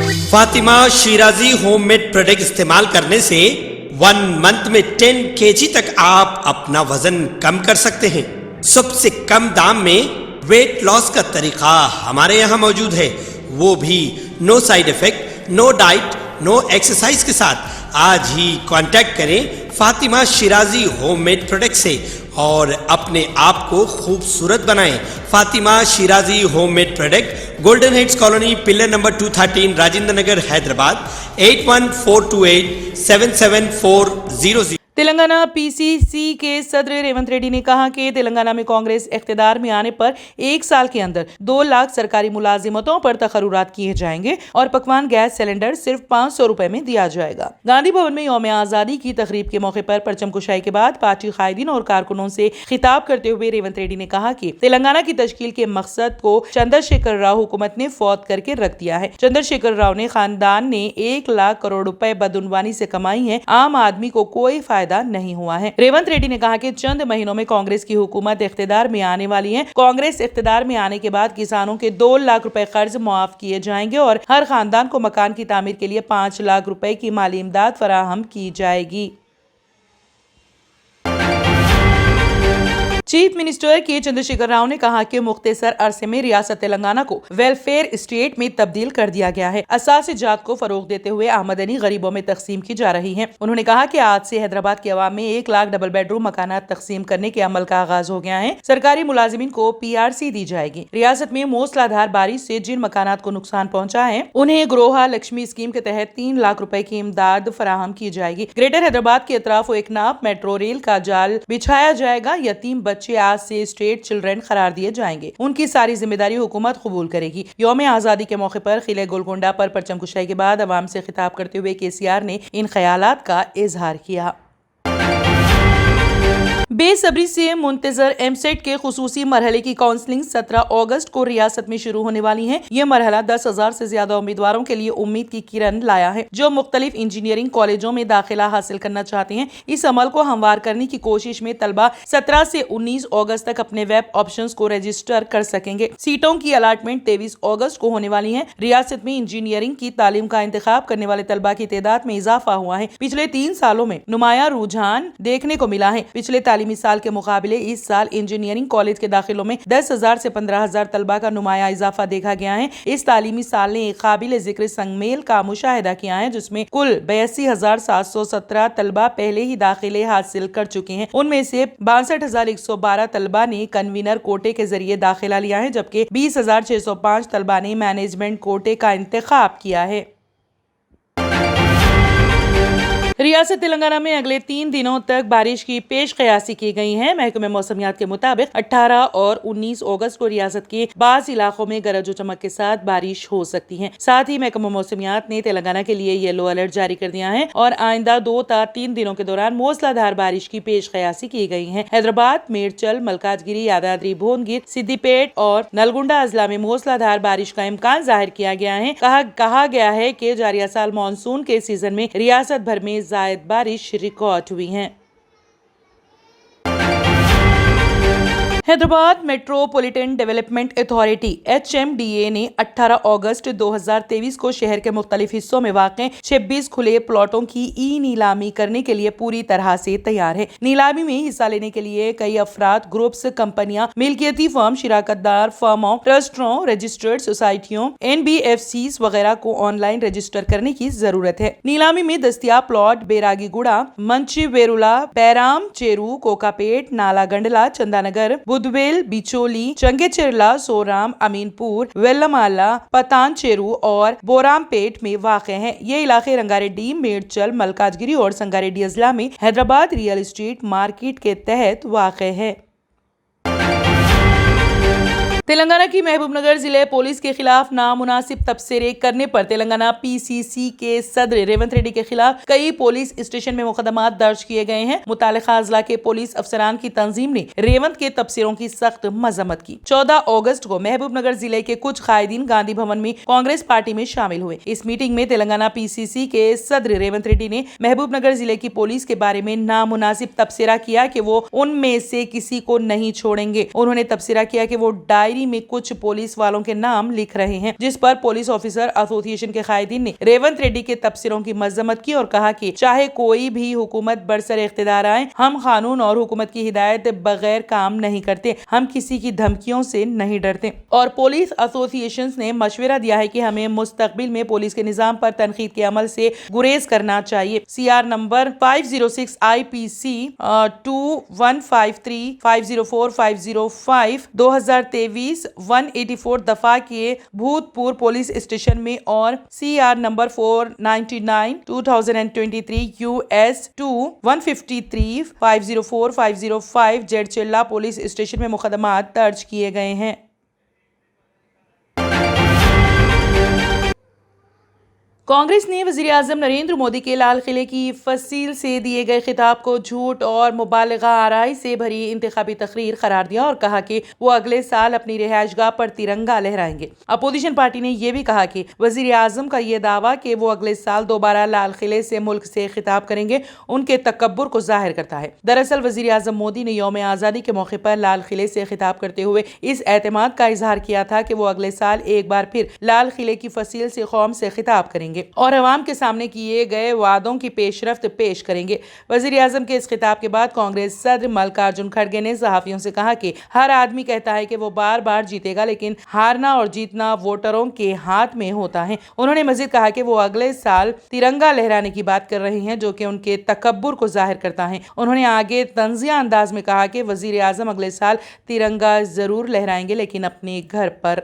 Fatima Shirazi home made product इस्तेमाल करने से 1 मंथ में 10 kg तक आप अपना वजन कम कर सकते हैं। सबसे कम दाम में वेट लॉस का तरीका हमारे यहाँ मौजूद है, वो भी no side effect, no diet, no exercise के साथ। आज ही कांटेक्ट करें Fatima Shirazi home made product से और अपने आप को खूबसूरत बनाएं। Fatima Shirazi home made product, golden heads colony, pillar number 213, Rajendra Nagar, Hyderabad 8142877400। Telangana PCC के सदर रेवंत रेड्डी ने कहा कि तेलंगाना में कांग्रेस इख्तियार में आने पर 1 साल के अंदर 2 लाख सरकारी मुलाजिमतों पर तकर्रुरात किए जाएंगे और पकवान गैस सिलेंडर सिर्फ 500 रुपए में दिया जाएगा। गांधी भवन में यौम आजादी की तकरीब के मौके पर परचम कुशाई के बाद पार्टी कायदीन और कारकुनों से खिताब करते हुए रेवंत रेड्डी ने कहा कि तेलंगाना की तश्कील के मकसद को चंद्रशेखर राव हुकूमत ने फौत करके रख दिया है। चंद्रशेखर राव ने खानदान ने 1 लाख करोड़ रुपए बदउनवानी से कमाई है, आम आदमी को कोई फायदा नहीं हुआ है। रेवंत रेड्डी ने कहा कि चंद महीनों में कांग्रेस की हुकूमत इख्तियार में आने वाली है। कांग्रेस इख्तियार में आने के बाद किसानों के 2 लाख रुपए कर्ज मुआफ किए जाएंगे और हर खानदान को मकान की तामीर के लिए 5 लाख रुपए की माली इमदाद फराहम की जाएगी। चीफ मिनिस्टर के चंद्रशेखर राव ने कहा कि मुख्तसर अरसे में रियासत तेलंगाना को वेलफेयर स्टेट में तब्दील कर दिया गया है। असास जात को फरोग देते हुए आमदनी गरीबों में तकसीम की जा रही है। उन्होंने कहा कि आज से हैदराबाद के अवाम में 1 लाख डबल बेडरूम मकानात तकसीम करने के अमल का आगाज हो गया है। सरकारी मुलाजिमीन को PRC दी जाएगी। रियासत में मूसलाधार बारिश से जिन मकानात को नुकसान पहुंचा है उन्हें गृह लक्ष्मी स्कीम के तहत 3 लाख रुपए की इमदाद फराहम की जाएगी। ग्रेटर हैदराबाद के अतराफ एक नाप मेट्रो रेल का जाल बिछाया जाएगा। यतीम बच्चे आज से स्टेट चिल्ड्रन करार दिए जाएंगे। उनकी सारी जिम्मेदारी हुकूमत कबूल करेगी। यौम आजादी के मौके पर किले गोलकोंडा पर परचम कुशाई के बाद अवाम से खिताब करते हुए KCR ने इन ख्यालात का इजहार किया। बेसब्री से मुंतजर एमसेट के खुसूसी मरहले की काउंसलिंग 17 अगस्त को रियासत में शुरू होने वाली है। ये मरहला 10,000 से ज्यादा उम्मीदवारों के लिए उम्मीद की किरण लाया है जो मुख्तलिफ इंजीनियरिंग कॉलेजों में दाखिला हासिल करना चाहते हैं। इस अमल को हमवार करने की कोशिश में तलबा 17 से 19 अगस्त तक अपने वेब ऑप्शंस को रजिस्टर कर सकेंगे। सीटों की अलाटमेंट 23 अगस्त को होने वाली है। रियासत में इंजीनियरिंग की तालीम का इंतखाब करने वाले तलबा की तादाद में इजाफा हुआ है। पिछले 3 सालों में नुमाया रुझान देखने को मिला है। पिछले तालीमी साल के मुकाबले इस साल इंजीनियरिंग कॉलेज के दाखिलों में 10,000 से 15,000 तलबा का नुमाया इजाफा देखा गया है। इस तालीमी साल ने एक काबिल जिक्र संगमेल का मुशाहिदा किया है जिसमें कुल 82,717 तलबा पहले ही दाखिले हासिल कर चुके हैं। उनमें से 62,112 तलबा ने कन्वीनर कोटे के जरिए दाखिला लिया है जबकि 20,605 तलबा ने मैनेजमेंट कोटे का इंतखाब किया है। रियासत तेलंगाना में अगले 3 दिनों तक बारिश की पेश कयासी की गई है। महकमे मौसमियात के मुताबिक 18 और 19 अगस्त को रियासत के बाज़ इलाकों में गरज चमक के साथ बारिश हो सकती है। साथ ही महकमे मौसमियात ने तेलंगाना के लिए येलो अलर्ट जारी कर दिया है और आइंदा 2 या 3 दिनों के दौरान मूसलाधार बारिश की पेश कयासी की गई है। हैदराबाद, मेडचल, मलकाजगिरी, यादाद्री, भुवनगिर, सिद्दीपेट और नलगुंडा अजला में मूसलाधार बारिश का इम्कान जाहिर किया गया है। कहा गया है कि जारिया साल मानसून के सीजन में रियासत भर में ज़ायद बारिश रिकॉर्ड हुई है। Hyderabad metropolitan development authority HMDA ने 18 अगस्त 2023 को शहर के मुख्तलिफ हिस्सों में वाक़े 26 खुले प्लॉटों की नीलामी करने के लिए पूरी तरह से तैयार है। नीलामी में हिस्सा लेने के लिए कई अफराद, ग्रुप्स, कंपनियां, मिल्कियती फर्म, शिराकतदार फर्मों, ट्रस्टों, रजिस्टर्ड सोसाइटियों, NBFCs वगैरह को ऑनलाइन रजिस्टर करने की जरूरत है। नीलामी में दस्तियाब प्लॉट बेरागीगुड़ा, मंचीवेरुला, पैराम चेरू, कोकापेट, नाला गंडला, चंदानगर, बुधवेल, बिचोली, चंगेचेरला, सोराम, अमीनपुर, वेल्लमाला, पतानचेरू और बोरामपेट में वाक़ हैं। ये इलाके रंगारेड्डी, मेडचल, मलकाजगिरी और संगारेड्डी अजला में हैदराबाद रियल एस्टेट मार्केट के तहत वाक़ है। तेलंगाना की महबूबनगर जिले पुलिस के खिलाफ नामुनासिब तबसरे करने पर तेलंगाना PCC के सदर रेवंत रेड्डी के खिलाफ कई पुलिस स्टेशन में मुकदमा दर्ज किए गए हैं। मुतालिका अजला के पुलिस अफसरान की तंजीम ने रेवंत के तबसरों की सख्त मजम्मत की। 14 अगस्त को महबूबनगर जिले के कुछ कायदीन गांधी भवन में कांग्रेस पार्टी में शामिल हुए। इस मीटिंग में तेलंगाना PCC के सदर रेवंत रेड्डी ने महबूबनगर जिले की पुलिस के बारे में नामुनासिब तबसरा किया कि वो उनमें से किसी को नहीं छोड़ेंगे। उन्होंने तबसरा किया कि वो डायरी डायरी में कुछ पुलिस वालों के नाम लिख रहे हैं, जिस पर पुलिस ऑफिसर एसोसिएशन के कायदीन ने रेवंत रेड्डी के तबसरों की मजम्मत की और कहा कि चाहे कोई भी हुकूमत बरसर इख्तिदार आए, हम कानून और हुकूमत की हिदायत बगैर काम नहीं करते, हम किसी की धमकियों से नहीं डरते। और पुलिस एसोसिएशन ने मशवरा दिया है कि हमें मुस्तकबिल में पुलिस के निजाम पर तनकीद के अमल से गुरेज करना चाहिए। CR नंबर 506 IPC 2153 504 505 2023 184 दफा के भूतपूर्व पुलिस स्टेशन में और CR number 499 2023 US 2 153 504 505 Jadcherla police station में मुकदमात दर्ज किए गए हैं। कांग्रेस ने वज़ीर-ए-आज़म नरेंद्र मोदी के लाल किले की फसील से दिए गए खिताब को झूठ और मुबालगा आराई से भरी इंतखाबी तकरीर करार दिया और कहा कि वो अगले साल अपनी रिहायशगाह पर तिरंगा लहराएंगे। अपोजिशन पार्टी ने यह भी कहा कि वज़ीर-ए-आज़म का ये दावा कि वो अगले साल दोबारा लाल किले से मुल्क से खिताब करेंगे उनके तकब्बुर को जाहिर करता है। दरअसल वज़ीर-ए-आज़म मोदी ने यौम आज़ादी के मौके पर लाल किले से खिताब करते हुए इस एतमाद का इजहार किया था कि वो अगले साल एक बार फिर लाल किले की फसील से कौम से खिताब करेंगे और अवाम के सामने किए गए वादों की पेशरफ्त पेश करेंगे। वज़ीर-ए-आज़म के इस खिताब के बाद कांग्रेस सदर मल्लिकार्जुन खड़गे ने सहाफियों से कहा कि हर आदमी कहता है कि वो बार बार जीतेगा, लेकिन हारना और जीतना वोटरों के हाथ में होता है। उन्होंने मजीद कहा कि वो अगले साल तिरंगा लहराने की बात कर रहे हैं, जो कि उनके तकब्बुर को जाहिर करता है। उन्होंने आगे तंज़िया अंदाज में कहा कि वज़ीर-ए-आज़म अगले साल तिरंगा जरूर लहराएंगे, लेकिन अपने घर पर।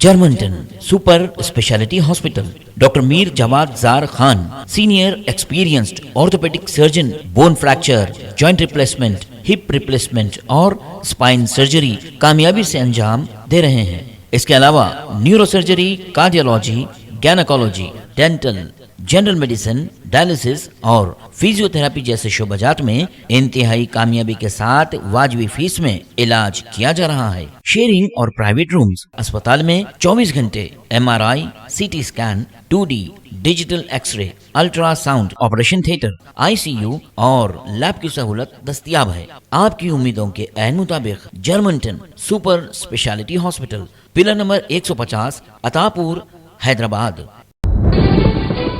Germanten super speciality hospital, doctor Mir Jawad Zar Khan, senior experienced orthopaedic surgeon, bone fracture, joint replacement, hip replacement और स्पाइन सर्जरी कामयाबी से अंजाम दे रहे हैं। इसके अलावा neuro surgery, cardiology, gynaecology, dental, general medicine, dialysis और फिजियोथेरेपी जैसे शोबाजात में इंतहाई कामयाबी के साथ वाजिबी फीस में इलाज किया जा रहा है। शेयरिंग और प्राइवेट रूम्स, अस्पताल में 24 घंटे MRI, CT scan, 2D digital X-ray, ultrasound, operation theatre, ICU और लैब की सहूलत दस्तयाब है। आपकी उम्मीदों के ऐन मुताबिक Germanten super speciality hospital, pillar number 150, Attapur, Hyderabad.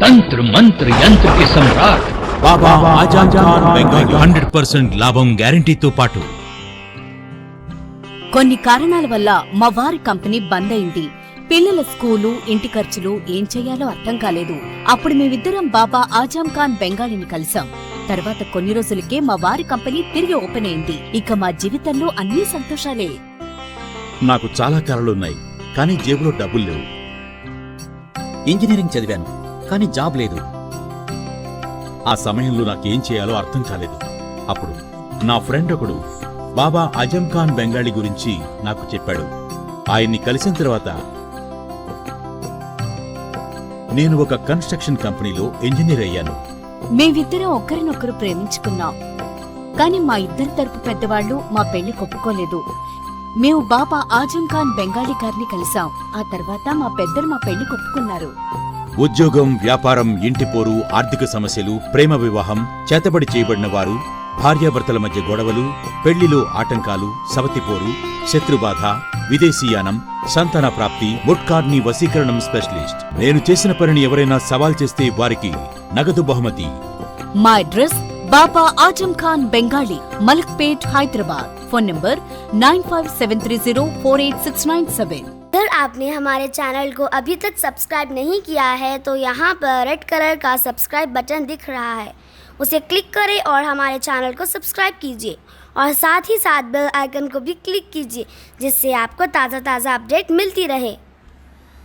तंत्र मंत्र यंत्र के सम्राट బాబా ఆజం ఖాన్ బెంగాలీ 100% లాభం గ్యారంటీతో పాటు కొన్ని కారణాల వల్ల మా వారి కంపెనీ బంద్ అయింది. పిల్లల స్కూలు, ఇంటి ఖర్చులు ఏం చెయ్యాలో అర్థం కాలేదు. అప్పుడు మేమిద్దరం బాబా ఆజం ఖాన్ బెంగాలీని కలిసాం. తర్వాత కొన్ని రోజులకే మా వారి కంపెనీ తిరిగి ఓపెన్ అయింది. ఇక మా జీవితంలో అన్ని సంతోషాలే. నాకు చాలా కలలున్నాయి, కానీ జేబులో డబ్బులు లేవు. ఇంజనీరింగ్ చదివాను, కానీ జాబ్ లేదు. ఆ సమయంలో నాకేం చేయాలో అర్థం కాలేదు. అప్పుడు నా ఫ్రెండ్ ఒకడు బాబా ఆజం ఖాన్ బెంగాలీ గురించి నాకు చెప్పాడు. ఆయన్ని కలిసిన తర్వాత నేను ఒక కన్స్ట్రక్షన్ కంపెనీలో ఇంజనీర్ అయ్యాను. మేమిద్దరం ఒకరినొకరు ప్రేమించుకున్నాం. కాని మా ఇద్దరి తరపు పెద్దవాళ్లు మా పెళ్లి ఒప్పుకోలేదు. మేము బాబా ఆజం ఖాన్ బెంగాలీ గారిని కలిసాం. ఆ తర్వాత మా పెద్దలు మా పెళ్లి ఒప్పుకున్నారు. ఉద్యోగం, వ్యాపారం, ఇంటి పోరు, ఆర్థిక సమస్యలు, ప్రేమ వివాహం, చేతబడి చేయబడిన వారు, భార్యాభర్తల మధ్య గొడవలు, పెళ్లిలో ఆటంకాలు, సవతిపోరు, శత్రుబాధ, విదేశీయానం, సంతాన ప్రాప్తి, ముట్కార్ని వశీకరణం స్పెషలిస్ట్. నేను చేసిన పనిని ఎవరైనా సవాల్ చేస్తే వారికి నగదు బహుమతి. మా address Baba Azam Khan Bengali, Malakpet, Hyderabad. Phone number 9573048697। अगर आपने हमारे चैनल को अभी तक सब्सक्राइब नहीं किया है तो यहाँ पर रेड कलर का सब्सक्राइब बटन दिख रहा है, उसे क्लिक करें और हमारे चैनल को सब्सक्राइब कीजिए और साथ ही साथ बेल आइकन को भी क्लिक कीजिए, जिससे आपको ताज़ा अपडेट मिलती रहे।